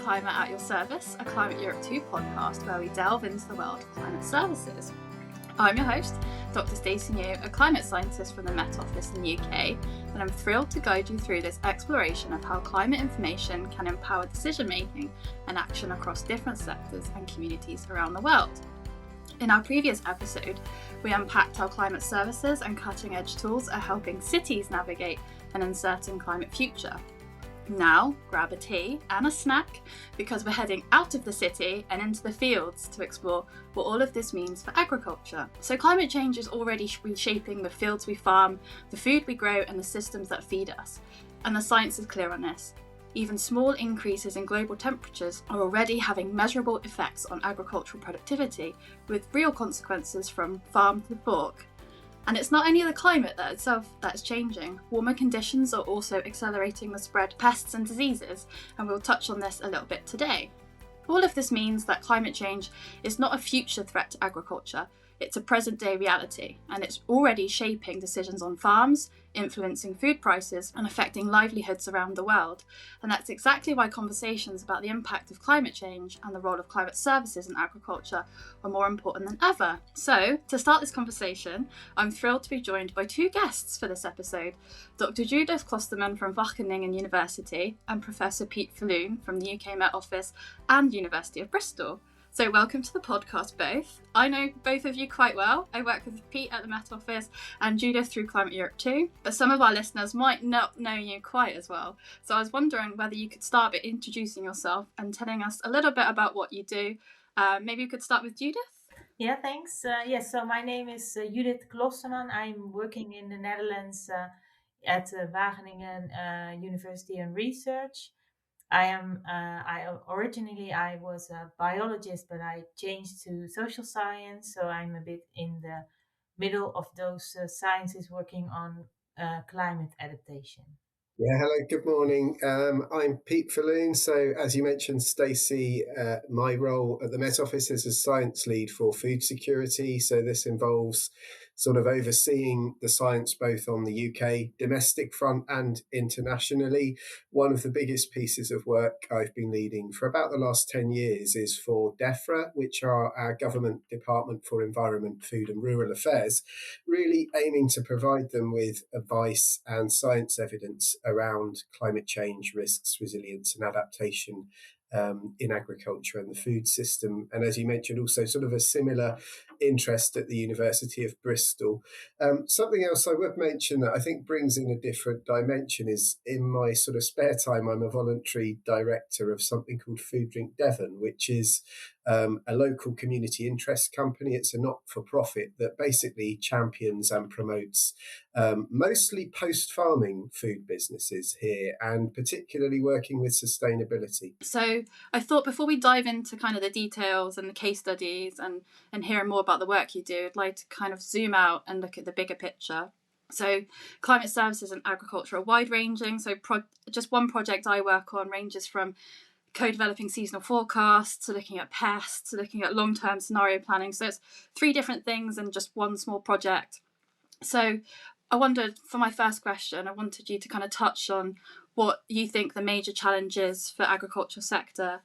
Climate at Your Service, a Climate Europe 2 podcast where we delve into the world of climate services. I'm your host, Dr. Stacey New, a climate scientist from the Met Office in the UK, and I'm thrilled to guide you through this exploration of how climate information can empower decision-making and action across different sectors and communities around the world. In our previous episode, we unpacked how climate services and cutting-edge tools are helping cities navigate an uncertain climate future. Now, grab a tea and a snack because we're heading out of the city and into the fields to explore what all of this means for agriculture. So climate change is already reshaping the fields we farm, the food we grow and the systems that feed us. And the science is clear on this. Even small increases in global temperatures are already having measurable effects on agricultural productivity, with real consequences from farm to fork. And it's not only the climate that itself that is changing. Warmer conditions are also accelerating the spread of pests and diseases, and we'll touch on this a little bit today. All of this means that climate change is not a future threat to agriculture, it's a present-day reality, and it's already shaping decisions on farms, influencing food prices, and affecting livelihoods around the world. And that's exactly why conversations about the impact of climate change and the role of climate services in agriculture are more important than ever. So, to start this conversation, I'm thrilled to be joined by two guests for this episode, Dr. Judith Klostermann from Wageningen University and Professor Pete Falloon from the UK Met Office and University of Bristol. So welcome to the podcast, both. I know both of you quite well. I work with Pete at the Met Office and Judith through Climate Europe 2, but some of our listeners might not know you quite as well. So I was wondering whether you could start by introducing yourself and telling us a little bit about what you do. Maybe you could start with Judith? Yeah, thanks. Yes, so my name is Judith Klostermann. I'm working in the Netherlands at Wageningen University and Research. Originally I was a biologist, but I changed to social science. So I'm a bit in the middle of those sciences working on climate adaptation. Yeah, hello, good morning. I'm Pete Falloon. So as you mentioned, Stacey, my role at the Met Office is as science lead for food security. So this involves sort of overseeing the science both on the UK domestic front and internationally. One of the biggest pieces of work I've been leading for about the last 10 years is for DEFRA, which are our Government Department for Environment, Food and Rural Affairs, really aiming to provide them with advice and science evidence around climate change risks, resilience and adaptation in agriculture and the food system. And as you mentioned, also sort of a similar interest at the University of Bristol. Something else I would mention that I think brings in a different dimension is in my sort of spare time, I'm a voluntary director of something called Food Drink Devon, which is a local community interest company. It's a not-for-profit that basically champions and promotes mostly post-farming food businesses here, and particularly working with sustainability. So I thought before we dive into kind of the details and the case studies and hearing more about the work you do, I'd like to kind of zoom out and look at the bigger picture. So climate services and agriculture are wide-ranging. So just one project I work on ranges from co-developing seasonal forecasts to looking at pests to looking at long-term scenario planning. So it's three different things in just one small project. So I wondered, for my first question, I wanted you to kind of touch on what you think the major challenges for agricultural sector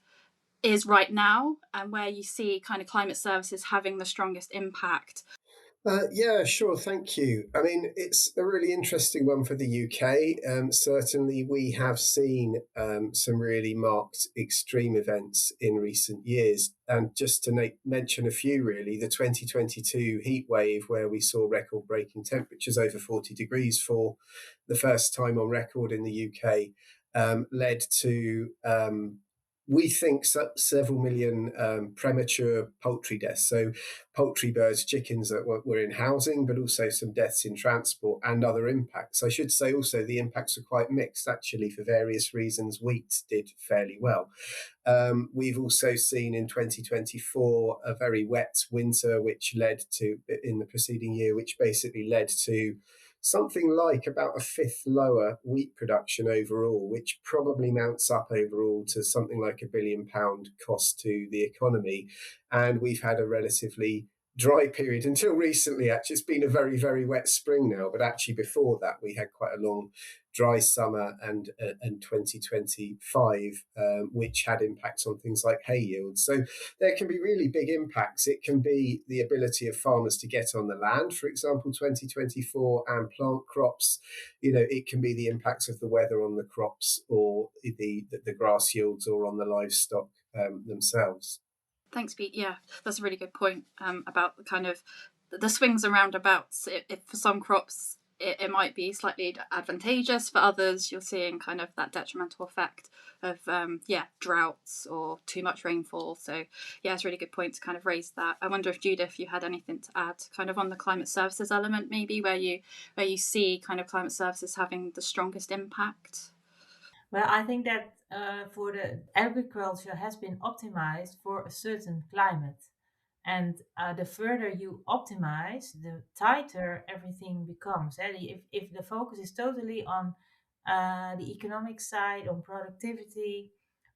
is right now and where you see kind of climate services having the strongest impact. Yeah, sure. Thank you. I mean, it's a really interesting one for the UK. Certainly, we have seen some really marked extreme events in recent years. And just to mention a few, really, the 2022 heat wave, where we saw record-breaking temperatures over 40 degrees for the first time on record in the UK, led to we think several million premature poultry deaths. So poultry, birds, chickens that were in housing, but also some deaths in transport and other impacts. I should say also the impacts are quite mixed, actually, for various reasons. Wheat did fairly well. We've also seen in 2024 a very wet winter, which led to, in the preceding year, which basically led to something like about a fifth lower wheat production overall, which probably mounts up overall to something like £1 billion cost to the economy. And we've had a relatively dry period until recently. Actually, it's been a very, very wet spring now, but actually before that we had quite a long dry summer and 2025, which had impacts on things like hay yields. So there can be really big impacts. It can be the ability of farmers to get on the land, for example, 2024, and plant crops. It can be the impacts of the weather on the crops, or the grass yields, or on the livestock themselves. Thanks, Pete. Yeah, that's a really good point about the kind of the swings and roundabouts. If for some crops it might be slightly advantageous, for others you're seeing kind of that detrimental effect of droughts or too much rainfall. So yeah, it's a really good point to kind of raise that. I wonder if Judith, you had anything to add kind of on the climate services element, maybe where you see kind of climate services having the strongest impact. Well, I think that for the agriculture has been optimized for a certain climate. And the further you optimize, the tighter everything becomes. If the focus is totally on the economic side, on productivity,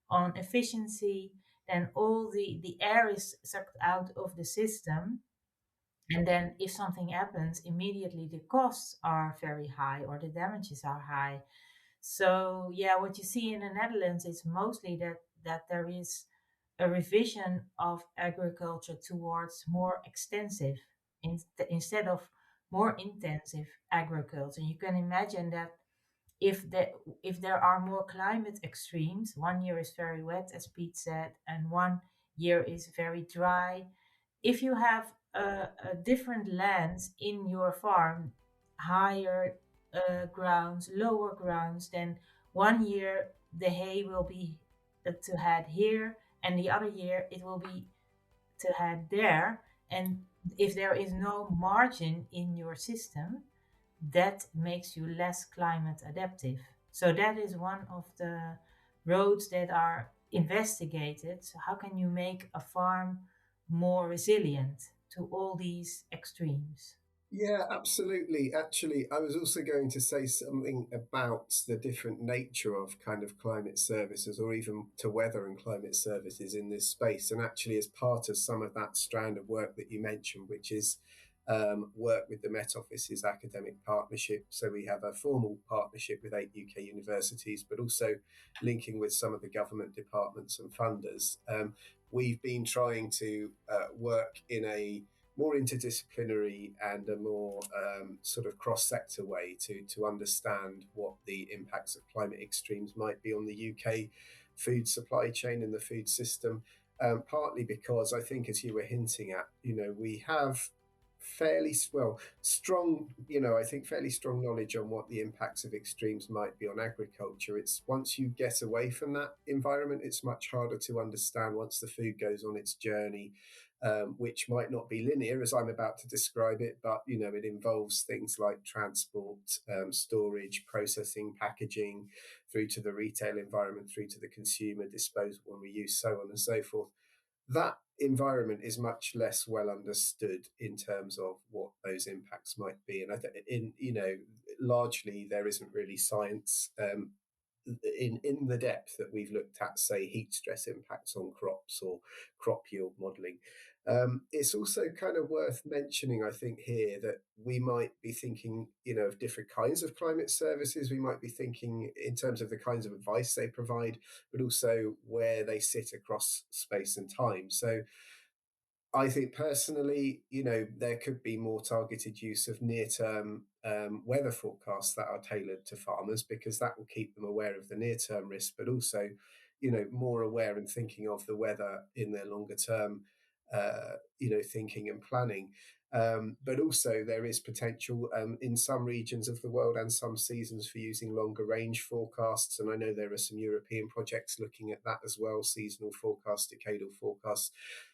on efficiency, then all the air is sucked out of the system. And then if something happens, immediately the costs are very high or the damages are high. So yeah, what you see in the Netherlands is mostly that there is a revision of agriculture towards more extensive instead of more intensive agriculture. You can imagine that if there are more climate extremes, one year is very wet, as Pete said, and one year is very dry. If you have a different lands in your farm, higher grounds, lower grounds, then one year the hay will be to head here, and the other year it will be to head there. And if there is no margin in your system, that makes you less climate adaptive. So that is one of the roads that are investigated. So how can you make a farm more resilient to all these extremes? Yeah, absolutely. Actually, I was also going to say something about the different nature of kind of climate services, or even to weather and climate services in this space. And actually, as part of some of that strand of work that you mentioned, which is work with the Met Office's academic partnership. So we have a formal partnership with 8 UK universities, but also linking with some of the government departments and funders. We've been trying to work in a more interdisciplinary and a more sort of cross-sector way to understand what the impacts of climate extremes might be on the UK food supply chain and the food system. Partly because I think, as you were hinting at, we have fairly strong, I think fairly strong knowledge on what the impacts of extremes might be on agriculture. It's once you get away from that environment, it's much harder to understand once the food goes on its journey, which might not be linear as I'm about to describe it, but it involves things like transport, storage, processing, packaging, through to the retail environment, through to the consumer, disposal and reuse, so on and so forth. That environment is much less well understood in terms of what those impacts might be, and I think largely there isn't really science in the depth that we've looked at, say, heat stress impacts on crops or crop yield modelling. It's also kind of worth mentioning, I think, here that we might be thinking, of different kinds of climate services. We might be thinking in terms of the kinds of advice they provide, but also where they sit across space and time. So I think personally, there could be more targeted use of near-term weather forecasts that are tailored to farmers, because that will keep them aware of the near-term risk, but also, more aware and thinking of the weather in their longer-term, thinking and planning. But also there is potential in some regions of the world and some seasons for using longer range forecasts. And I know there are some European projects looking at that as well, seasonal forecasts, decadal forecasts,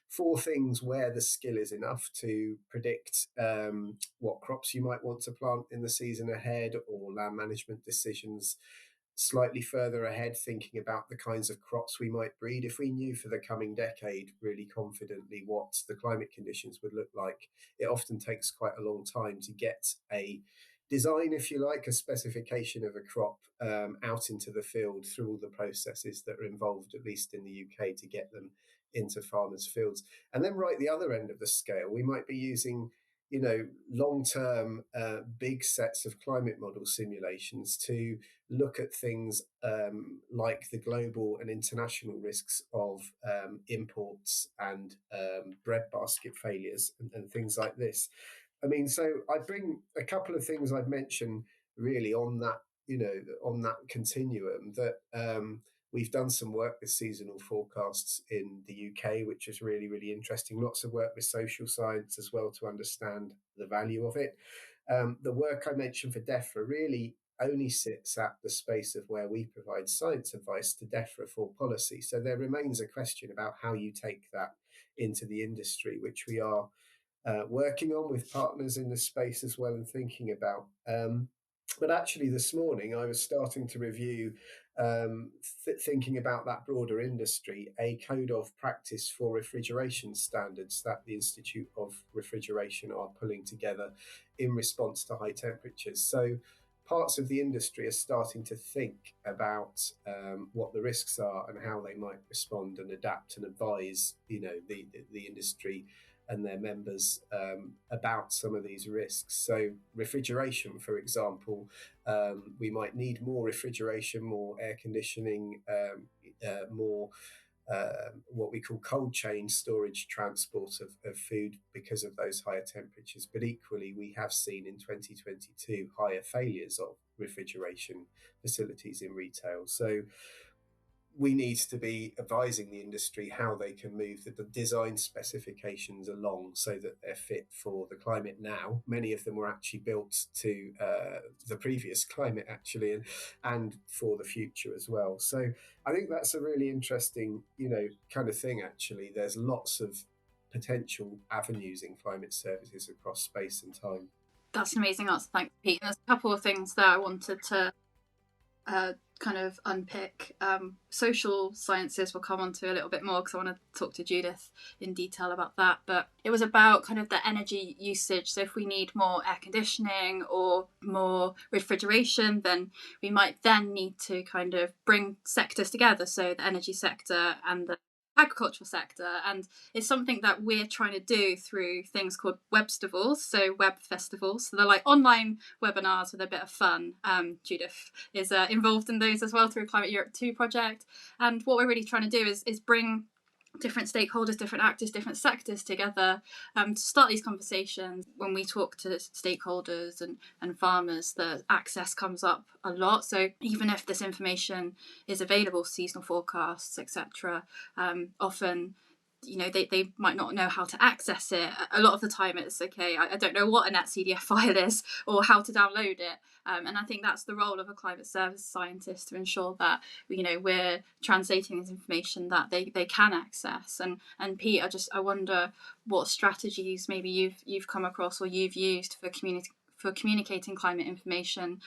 for things where the skill is enough to predict what crops you might want to plant in the season ahead, or land management decisions slightly further ahead, thinking about the kinds of crops we might breed. If we knew for the coming decade really confidently what the climate conditions would look like, it often takes quite a long time to get a design, if you like, a specification of a crop out into the field through all the processes that are involved, at least in the UK, to get them into farmers' fields. And then right at the other end of the scale, we might be using long-term big sets of climate model simulations to look at things like the global and international risks of imports and breadbasket failures and things like this. I mean, so I bring a couple of things I've mentioned really on that, on that continuum that we've done some work with seasonal forecasts in the UK, which is really, really interesting. Lots of work with social science as well to understand the value of it. The work I mentioned for DEFRA really only sits at the space of where we provide science advice to DEFRA for policy. So there remains a question about how you take that into the industry, which we are working on with partners in the space as well and thinking about. But actually, this morning I was starting to review, thinking about that broader industry, a code of practice for refrigeration standards that the Institute of Refrigeration are pulling together in response to high temperatures. So parts of the industry are starting to think about what the risks are and how they might respond and adapt and advise, the industry and their members about some of these risks. So refrigeration, for example, we might need more refrigeration, more air conditioning, more what we call cold chain storage transport of food because of those higher temperatures. But equally, we have seen in 2022 higher failures of refrigeration facilities in retail. So we need to be advising the industry how they can move the design specifications along so that they're fit for the climate now. Many of them were actually built to the previous climate, actually, and for the future as well. So I think that's a really interesting, kind of thing, actually. There's lots of potential avenues in climate services across space and time. That's an amazing answer. Thanks, Pete. There's a couple of things that I wanted to kind of unpick. Social sciences we'll come on to a little bit more because I want to talk to Judith in detail about that, but it was about kind of the energy usage. So if we need more air conditioning or more refrigeration, then we might then need to kind of bring sectors together, so the energy sector and the agricultural sector, and it's something that we're trying to do through things called webstivals, so web festivals. So they're like online webinars with a bit of fun. Judith is involved in those as well through Climate Europe 2 project, and what we're really trying to do is bring different stakeholders, different actors, different sectors together to start these conversations. When we talk to stakeholders and farmers, the access comes up a lot. So even if this information is available, seasonal forecasts, etc., often they might not know how to access it. A lot of the time it's okay, I don't know what a NetCDF file is or how to download it. And I think that's the role of a climate service scientist, to ensure that we're translating this information that they can access. And Pete, I wonder what strategies maybe you've come across or you've used for communicating climate information,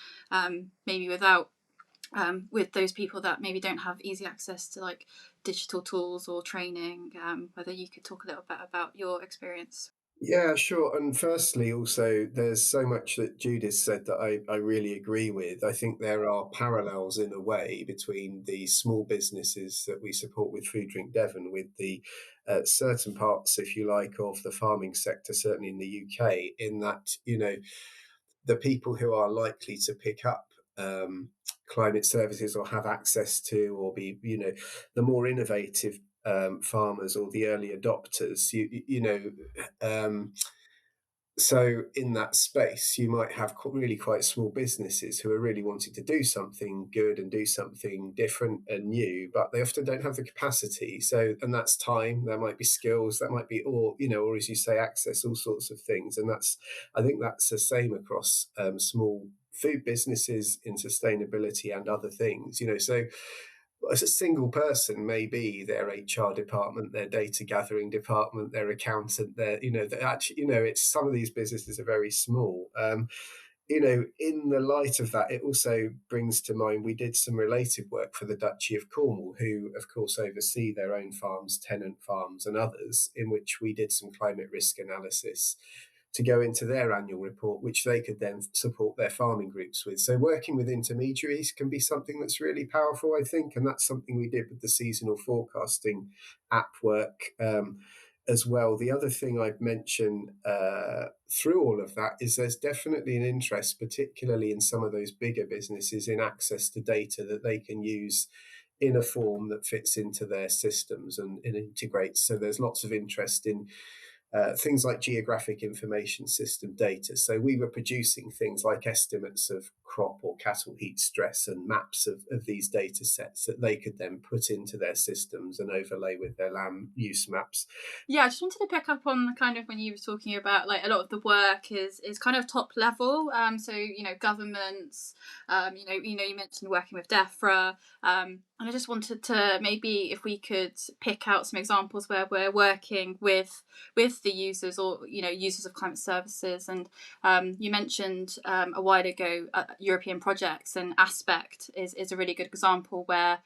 maybe with those people that maybe don't have easy access to like digital tools or training, whether you could talk a little bit about your experience. Yeah, sure. And firstly, also, there's so much that Judith said that I really agree with. I think there are parallels in a way between the small businesses that we support with Food Drink Devon, with the certain parts, if you like, of the farming sector, certainly in the UK, in that, the people who are likely to pick up climate services or have access to, or be, the more innovative farmers or the early adopters, so in that space, you might have really quite small businesses who are really wanting to do something good and do something different and new, but they often don't have the capacity. So, and that's time, there might be skills, that might be, or as you say, access, all sorts of things. And I think that's the same across small food businesses in sustainability and other things, so as a single person, maybe their HR department, their data gathering department, their accountant, it's some of these businesses are very small. In the light of that, it also brings to mind, we did some related work for the Duchy of Cornwall, who of course oversee their own farms, tenant farms and others, in which we did some climate risk analysis to go into their annual report, which they could then support their farming groups with. So working with intermediaries can be something that's really powerful, I think, and that's something we did with the seasonal forecasting app work as well. The other thing I'd mention through all of that is there's definitely an interest, particularly in some of those bigger businesses, in access to data that they can use in a form that fits into their systems and integrates. So there's lots of interest in things like geographic information system data. So we were producing things like estimates of crop or cattle heat stress and maps of these data sets that they could then put into their systems and overlay with their land use maps. Yeah, I just wanted to pick up on the kind of when you were talking about like a lot of the work is kind of top level. So governments. You mentioned working with DEFRA. And I just wanted to maybe if we could pick out some examples where we're working with the users or users of climate services. And you mentioned a while ago European projects, and Aspect is a really good example where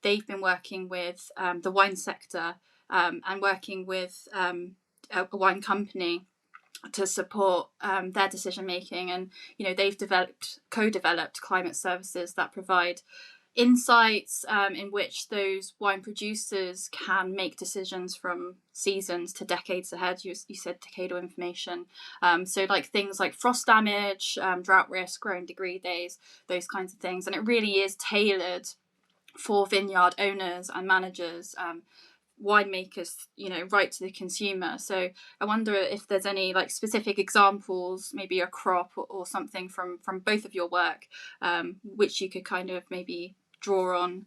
they've been working with the wine sector and working with a wine company to support their decision making. And they've co-developed climate services that provide insights in which those wine producers can make decisions from seasons to decades ahead. You said decadal information. So like things like frost damage, drought risk, growing degree days, those kinds of things. And it really is tailored for vineyard owners and managers, winemakers, right to the consumer. So I wonder if there's any like specific examples, maybe a crop or something from both of your work, which you could kind of maybe draw on.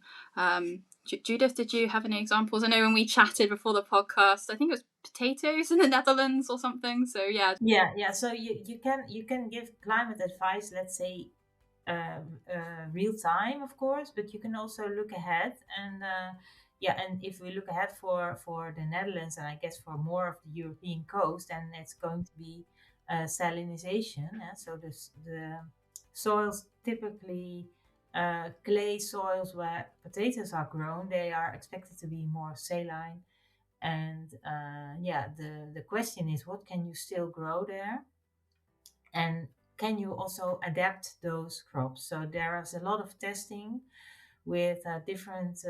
Judith, did you have any examples? I know when we chatted before the podcast, I think it was potatoes in the Netherlands or something. So yeah. So you can give climate advice, let's say real time, of course, but you can also look ahead. And and if we look ahead for the Netherlands, and I guess for more of the European coast, then it's going to be salinization. So the soils typically clay soils where potatoes are grown, they are expected to be more saline. And the question is, what can you still grow there? And can you also adapt those crops? So there is a lot of testing with different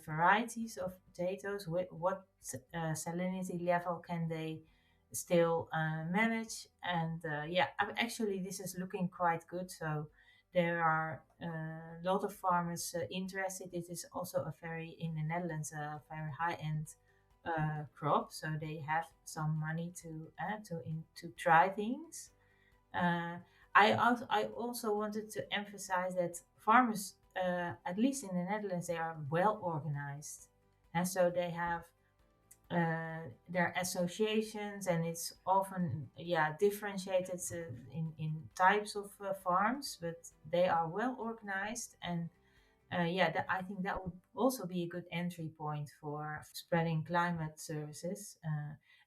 varieties of potatoes. What salinity level can they still manage? And actually this is looking quite good. So there are a lot of farmers interested. It is also in the Netherlands, a very high-end crop. So they have some money to try things. I also wanted to emphasize that farmers, at least in the Netherlands, they are well organized, and so they have their associations, and it's often differentiated in types of farms, but they are well organized. And I think that would also be a good entry point for spreading climate services.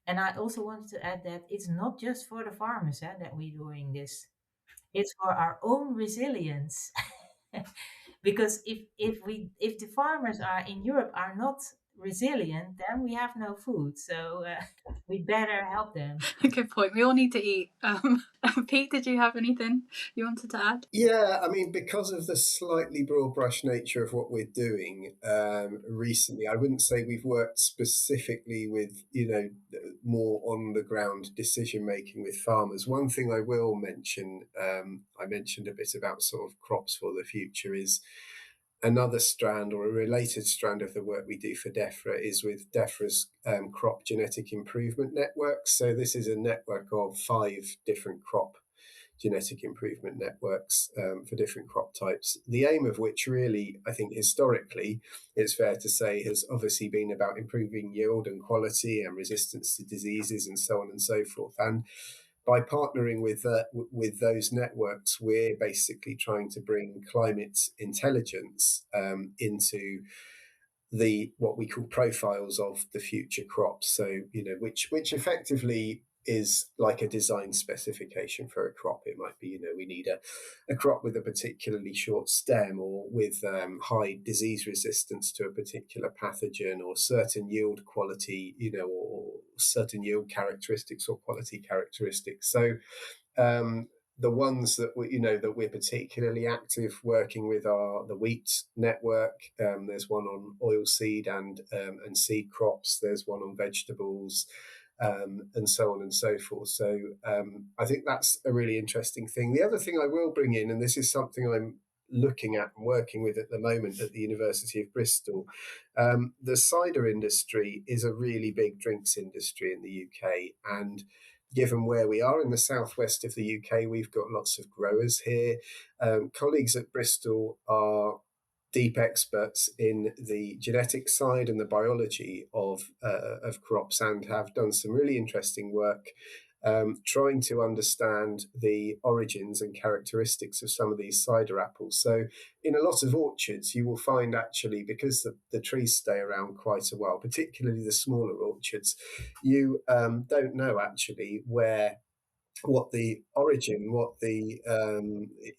And I also wanted to add that it's not just for the farmers that we're doing this. It's for our own resilience. Because if the farmers are in Europe are not resilient, then we have no food. So we better help them. Good point. We all need to eat. Pete, did you have anything you wanted to add? Yeah, I mean, because of the slightly broad brush nature of what we're doing recently, I wouldn't say we've worked specifically with, more on the ground decision making with farmers. One thing I will mention, I mentioned a bit about sort of crops for the future, is another strand or a related strand of the work we do for DEFRA is with DEFRA's crop genetic improvement network. So this is a network of 5 different crop genetic improvement networks for different crop types. The aim of which really, I think historically, it's fair to say, has obviously been about improving yield and quality and resistance to diseases and so on and so forth. And by partnering with those networks, we're basically trying to bring climate intelligence into what we call profiles of the future crops. So, which effectively is like a design specification for a crop. It might be, we need a crop with a particularly short stem, or with high disease resistance to a particular pathogen, or certain yield quality, or certain yield characteristics or quality characteristics. So the ones that we're particularly active working with are the wheat network. There's one on oilseed and seed crops. There's one on vegetables, and so on and so forth. So I think that's a really interesting thing. The other thing I will bring in, and this is something I'm looking at and working with at the moment at the University of Bristol, the cider industry is a really big drinks industry in the UK, and given where we are in the southwest of the UK, we've got lots of growers here. Colleagues at Bristol are deep experts in the genetic side and the biology of crops, and have done some really interesting work trying to understand the origins and characteristics of some of these cider apples. So in a lot of orchards, you will find, actually, because the trees stay around quite a while, particularly the smaller orchards, you don't know actually what the origin,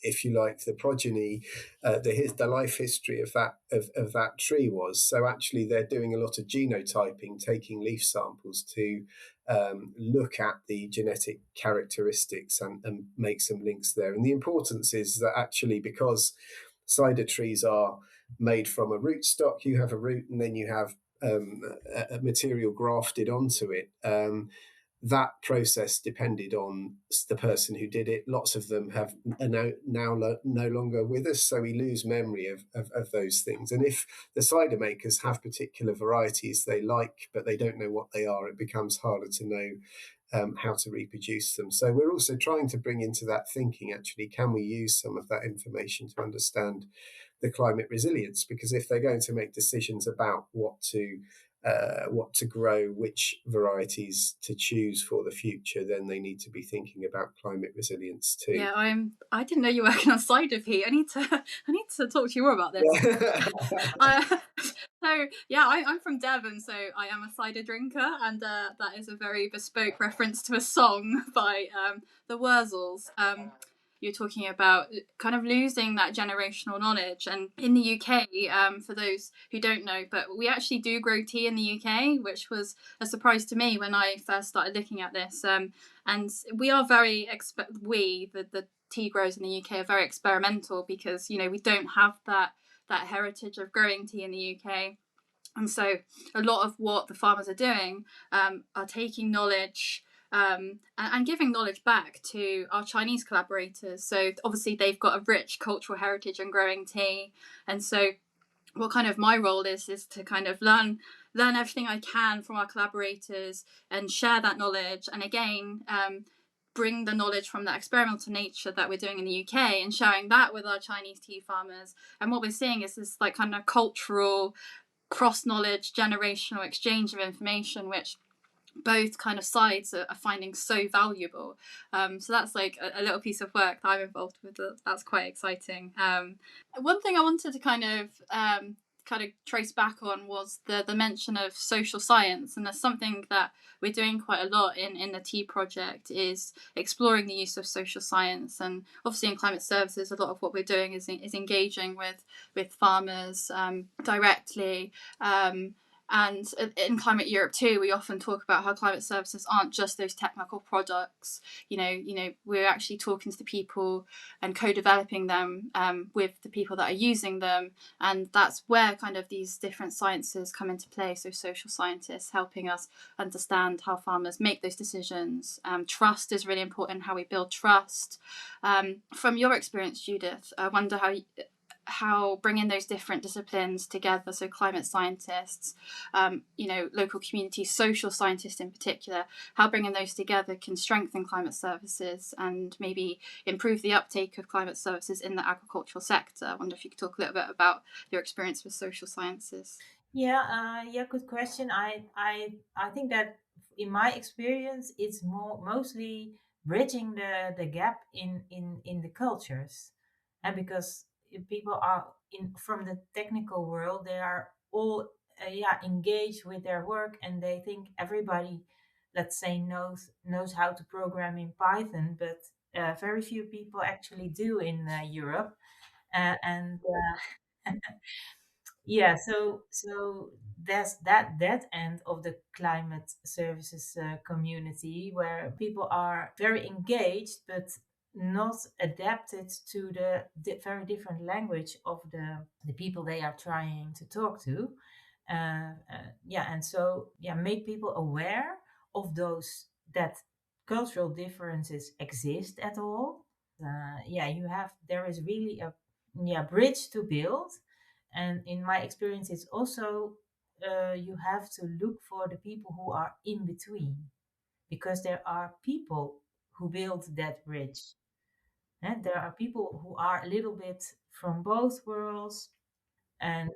if you like, the progeny, the life history of that tree was. So actually, they're doing a lot of genotyping, taking leaf samples to look at the genetic characteristics and make some links there. And the importance is that actually, because cider trees are made from a rootstock, you have a root, and then you have a material grafted onto it. That process depended on the person who did it. Lots of them are now no longer with us, so we lose memory of those things. And if the cider makers have particular varieties they like, but they don't know what they are, it becomes harder to know how to reproduce them. So we're also trying to bring into that thinking, actually, can we use some of that information to understand the climate resilience? Because if they're going to make decisions about what to grow, which varieties to choose for the future, then they need to be thinking about climate resilience too. Yeah, I didn't know you were working on cider, Pete. I need to talk to you more about this. I'm from Devon, so I am a cider drinker, and that is a very bespoke reference to a song by the Wurzels. You're talking about kind of losing that generational knowledge. And in the UK, for those who don't know, but we actually do grow tea in the UK, which was a surprise to me when I first started looking at this. And we are very, the tea growers in the UK are very experimental, because, we don't have that heritage of growing tea in the UK. And so a lot of what the farmers are doing are taking knowledge and giving knowledge back to our Chinese collaborators. So obviously they've got a rich cultural heritage in growing tea. And so what kind of my role is to kind of learn everything I can from our collaborators and share that knowledge. And again, bring the knowledge from that experimental nature that we're doing in the UK and sharing that with our Chinese tea farmers. And what we're seeing is this like kind of cultural cross-knowledge, generational exchange of information, which both kind of sides are finding so valuable. So that's like a little piece of work that I'm involved with. That's quite exciting. One thing I wanted to kind of trace back on was the mention of social science, and that's something that we're doing quite a lot in the Tea Project, is exploring the use of social science. And obviously in climate services, a lot of what we're doing is engaging with farmers directly. And in Climate Europe too, we often talk about how climate services aren't just those technical products. We're actually talking to the people and co-developing them with the people that are using them. And that's where kind of these different sciences come into play. So social scientists helping us understand how farmers make those decisions. Trust is really important, how we build trust. From your experience, Judith, I wonder how bringing those different disciplines together, so climate scientists, local community social scientists in particular, how bringing those together can strengthen climate services and maybe improve the uptake of climate services in the agricultural sector. I wonder if you could talk a little bit about your experience with social sciences. Good question. I think that in my experience, it's mostly bridging the gap in the cultures, and because people are from the technical world, they are all engaged with their work, and they think everybody let's say, knows how to program in Python, but very few people actually do in Europe. And yeah, so there's that end of the climate services community where people are very engaged, but not adapted to the very different language of the people they are trying to talk to. Yeah, and so yeah, make people aware of those that cultural differences exist at all. Yeah, there is really a bridge to build, and in my experience, it's also you have to look for the people who are in between, because there are people who build that bridge. And there are people who are a little bit from both worlds. And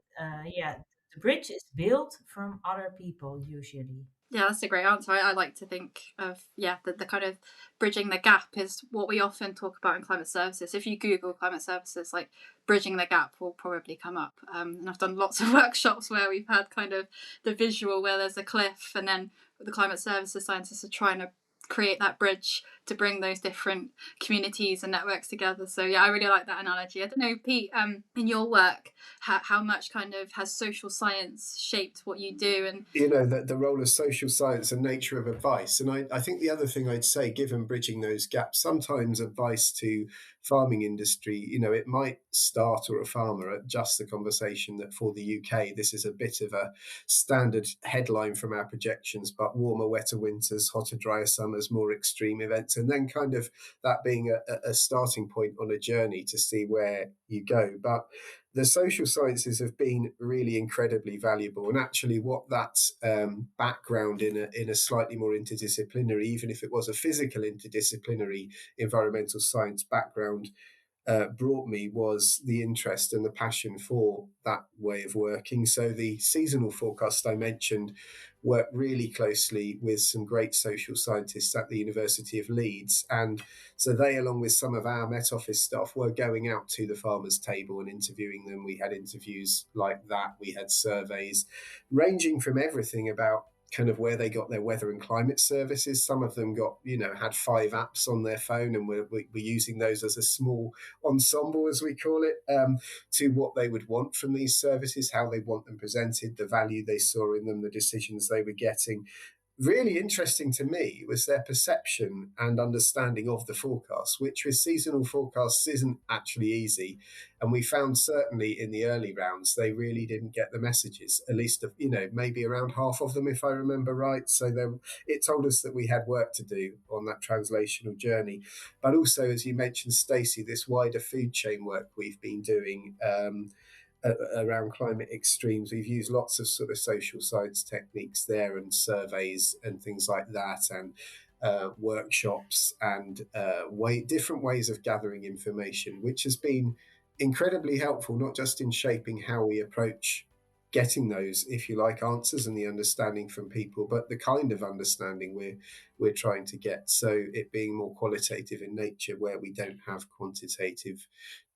yeah, the bridge is built from other people usually. Yeah, that's a great answer. I like to think of, the kind of bridging the gap is what we often talk about in climate services. If you Google climate services, like bridging the gap will probably come up. And I've done lots of workshops where we've had kind of the visual where there's a cliff, and then the climate services scientists are trying to create that bridge to bring those different communities and networks together. So yeah, I really like that analogy. I don't know, Pete, in your work, how much kind of has social science shaped what you do? And the role of social science and nature of advice. And I think the other thing I'd say, given bridging those gaps, sometimes advice to farming industry, it might start, or a farmer, at just the conversation that for the UK, this is a bit of a standard headline from our projections, but warmer, wetter winters, hotter, drier summers, more extreme events, and then kind of that being a starting point on a journey to see where you go. But the social sciences have been really incredibly valuable, and actually what that background in a slightly more interdisciplinary, even if it was a physical interdisciplinary environmental science background, brought me was the interest and the passion for that way of working. So the seasonal forecast I mentioned worked really closely with some great social scientists at the University of Leeds. And so they, along with some of our Met Office staff, were going out to the farmers' table and interviewing them. We had interviews like that. We had surveys ranging from everything about kind of where they got their weather and climate services. Some of them had 5 apps on their phone, and we're using those as a small ensemble, as we call it, to what they would want from these services, how they want them presented, the value they saw in them, the decisions they were getting. Really interesting to me was their perception and understanding of the forecast, which with seasonal forecasts isn't actually easy. And we found certainly in the early rounds, they really didn't get the messages, at least, maybe around half of them, if I remember right. So it told us that we had work to do on that translational journey. But also, as you mentioned, Stacey, this wider food chain work we've been doing, around climate extremes. We've used lots of sort of social science techniques there, and surveys and things like that, and workshops, and different ways of gathering information, which has been incredibly helpful, not just in shaping how we approach getting those, if you like, answers and the understanding from people, but the kind of understanding we're trying to get. So it being more qualitative in nature, where we don't have quantitative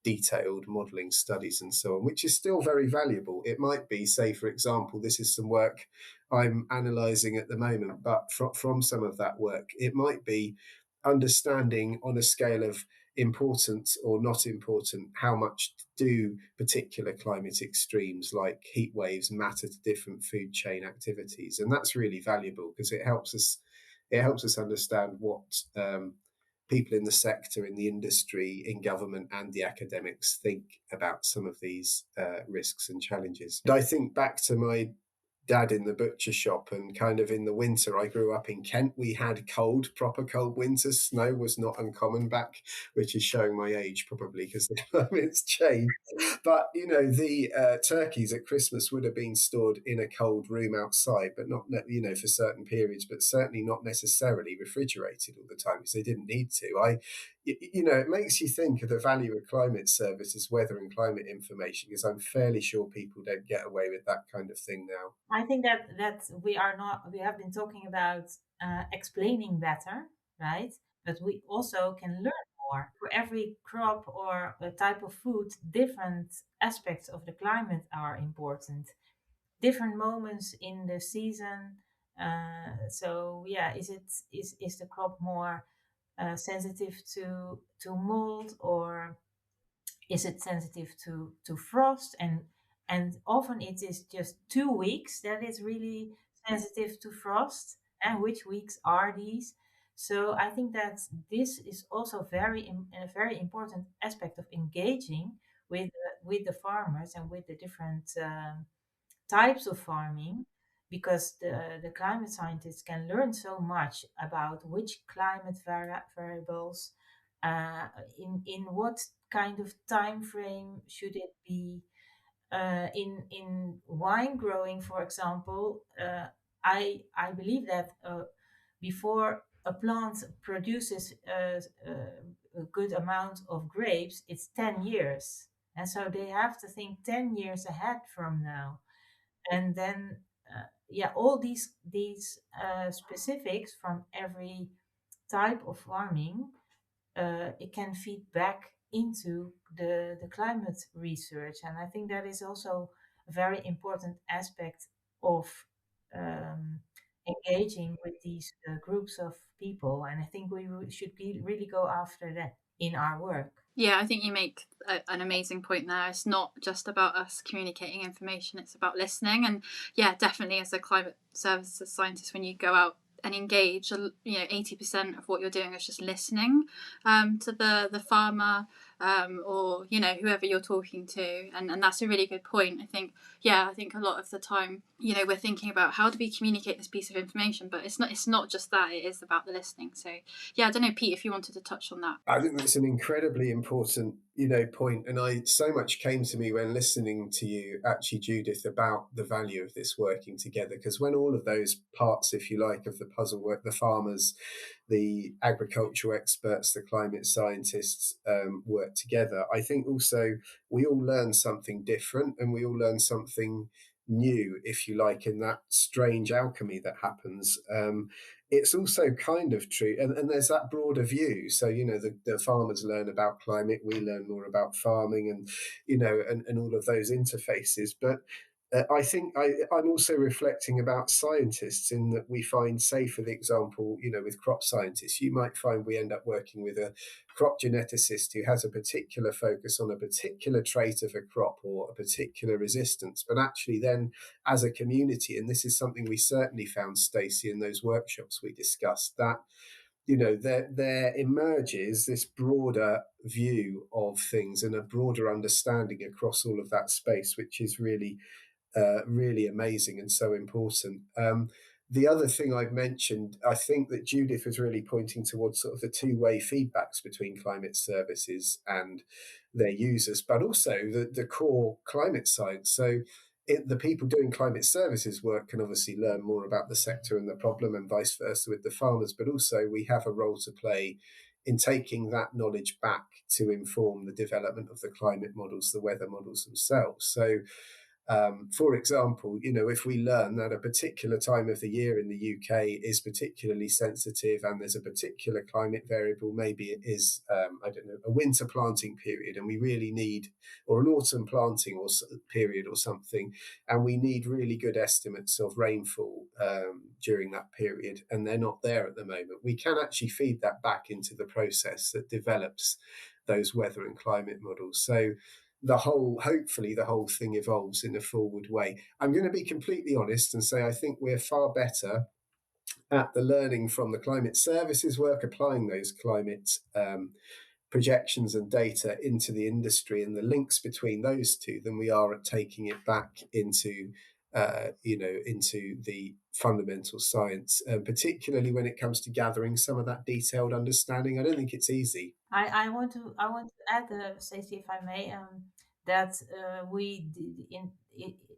detailed modelling studies and so on, which is still very valuable. It might be, say, for example, this is some work I'm analysing at the moment, but from some of that work, it might be understanding on a scale of important or not important, how much do particular climate extremes like heat waves matter to different food chain activities. And that's really valuable, because it helps us understand what people in the sector, in the industry, in government, and the academics think about some of these risks and challenges. And I think back to my dad in the butcher shop, and kind of in the winter, I grew up in Kent, we had proper cold winters. Snow was not uncommon back, which is showing my age probably, because the climate's changed. But the turkeys at Christmas would have been stored in a cold room outside, but not for certain periods, but certainly not necessarily refrigerated all the time, because they didn't need to. It makes you think of the value of climate services, weather and climate information, because I'm fairly sure people don't get away with that kind of thing now. I think that we have been talking about explaining better, right? But we also can learn more. For every crop or a type of food, different aspects of the climate are important. Different moments in the season So yeah, is the crop more sensitive to mold, or is it sensitive to frost? And often it is just 2 weeks that is really sensitive to frost. And which weeks are these? So I think that this is also a very important aspect of engaging with the farmers and with the different types of farming, because the climate scientists can learn so much about which climate variables, uh, in what kind of time frame should it be. In wine growing, for example, I believe that before a plant produces a good amount of grapes, it's 10 years. And so they have to think 10 years ahead from now. And then yeah, all these specifics from every type of farming, it can feed back into the climate research. And I think that is also a very important aspect of um, engaging with these groups of people. And I think should really go after that in our work. Yeah, I think you make an amazing point there. It's not just about us communicating information, it's about listening. And yeah, definitely as a climate services scientist, when you go out and engage, 80% of what you're doing is just listening to the farmer, or whoever you're talking to. And that's a really good point. I think a lot of the time, we're thinking about how do we communicate this piece of information, but it's not just that, it is about the listening. So yeah, I don't know, Pete, if you wanted to touch on that. I think that's an incredibly important, point. And so much came to me when listening to you, actually, Judith, about the value of this working together. Because when all of those parts, if you like, of the puzzle work, the farmers, the agricultural experts, the climate scientists, work together, I think also we all learn something different, and we all learn something new, if you like, in that strange alchemy that happens. It's also kind of true, and there's that broader view. So the farmers learn about climate, we learn more about farming, and and all of those interfaces. But I think I'm also reflecting about scientists, in that we find, say, for the example, with crop scientists, you might find we end up working with a crop geneticist who has a particular focus on a particular trait of a crop or a particular resistance. But actually then, as a community, and this is something we certainly found, Stacey, in those workshops we discussed, that there emerges this broader view of things and a broader understanding across all of that space, which is really amazing and so important. The other thing I've mentioned, I think that Judith was really pointing towards sort of the two-way feedbacks between climate services and their users, but also the core climate science. So the people doing climate services work can obviously learn more about the sector and the problem, and vice versa with the farmers, but also we have a role to play in taking that knowledge back to inform the development of the climate models, the weather models themselves. So for example, if we learn that a particular time of the year in the UK is particularly sensitive, and there's a particular climate variable, maybe it is, I don't know, a winter planting period, and we really need, or an autumn planting or period or something, and we need really good estimates of rainfall during that period, and they're not there at the moment, we can actually feed that back into the process that develops those weather and climate models. So hopefully the whole thing evolves in a forward way. I'm going to be completely honest and say I think we're far better at the learning from the climate services work, applying those climate projections and data into the industry and the links between those two, than we are at taking it back into into the fundamental science, particularly when it comes to gathering some of that detailed understanding. I don't think it's easy. I want to add, Stacey, if I may, that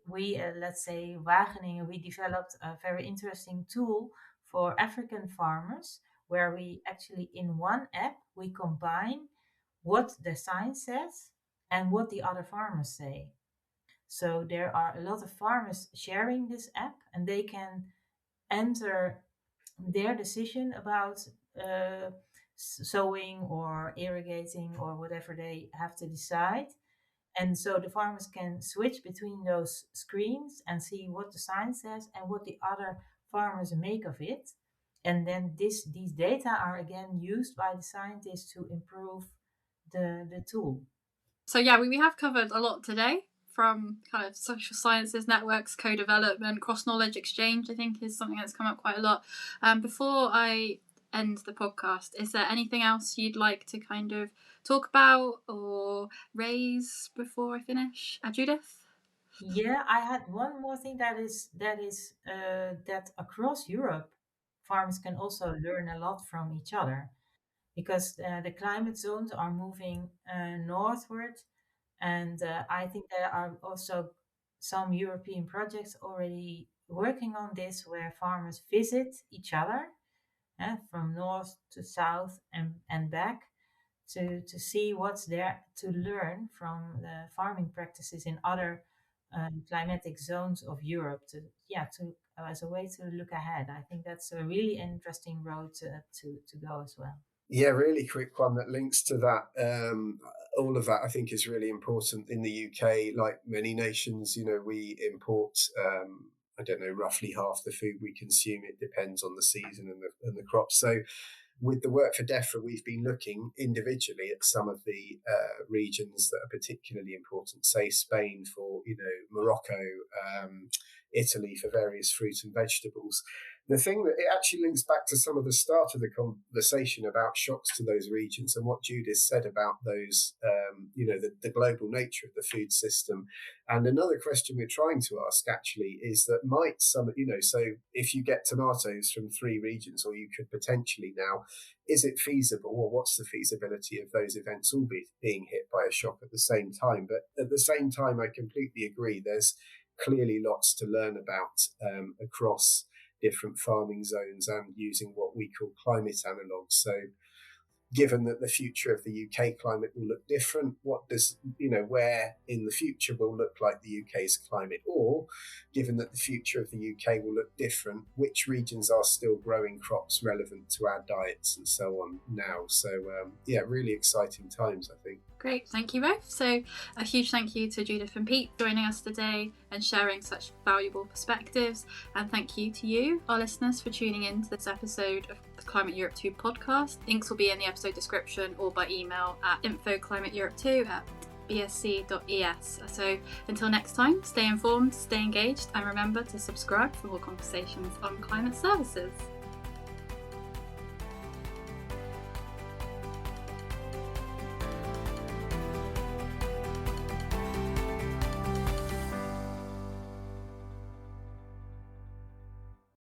let's say Wageningen, we developed a very interesting tool for African farmers, where we actually, in one app, we combine what the science says and what the other farmers say. So there are a lot of farmers sharing this app, and they can enter their decision about uh, sowing or irrigating or whatever they have to decide. And so the farmers can switch between those screens and see what the science says and what the other farmers make of it. And then these data are again used by the scientists to improve the tool. So yeah, we have covered a lot today, from kind of social sciences, networks, co-development, cross-knowledge exchange, I think is something that's come up quite a lot. Before I end the podcast, is there anything else you'd like to kind of talk about or raise before I finish? Judith? Yeah, I had one more thing that across Europe, farmers can also learn a lot from each other, because the climate zones are moving northward, and I think there are also some European projects already working on this, where farmers visit each other from north to south and back, to see what's there to learn from the farming practices in other climatic zones of Europe, to as a way to look ahead. I think that's a really interesting road to go as well. Yeah, really quick one that links to that. All of that I think is really important in the UK. Like many nations, we import, I don't know, roughly half the food we consume. It depends on the season and the crops. So with the work for DEFRA, we've been looking individually at some of the regions that are particularly important, say Spain for, Morocco, Italy for various fruit and vegetables. The thing that it actually links back to some of the start of the conversation about shocks to those regions, and what Judith said about those, the global nature of the food system. And another question we're trying to ask actually is that might some, so if you get tomatoes from 3 regions, or you could potentially now, is it feasible, or what's the feasibility of those events all being hit by a shock at the same time? But at the same time, I completely agree. There's clearly lots to learn about across different farming zones, and using what we call climate analogues. So given that the future of the UK climate will look different, what does, where in the future will look like the UK's climate? Or given that the future of the UK will look different, which regions are still growing crops relevant to our diets and so on now? So really exciting times, I think. Great, thank you both. So a huge thank you to Judith and Pete joining us today and sharing such valuable perspectives. And thank you to you, our listeners, for tuning in to this episode of the Climate Europe 2 podcast. Links will be in the episode description or by email at infoclimateeurope2@bsc.es. So until next time, stay informed, stay engaged, and remember to subscribe for more conversations on climate services.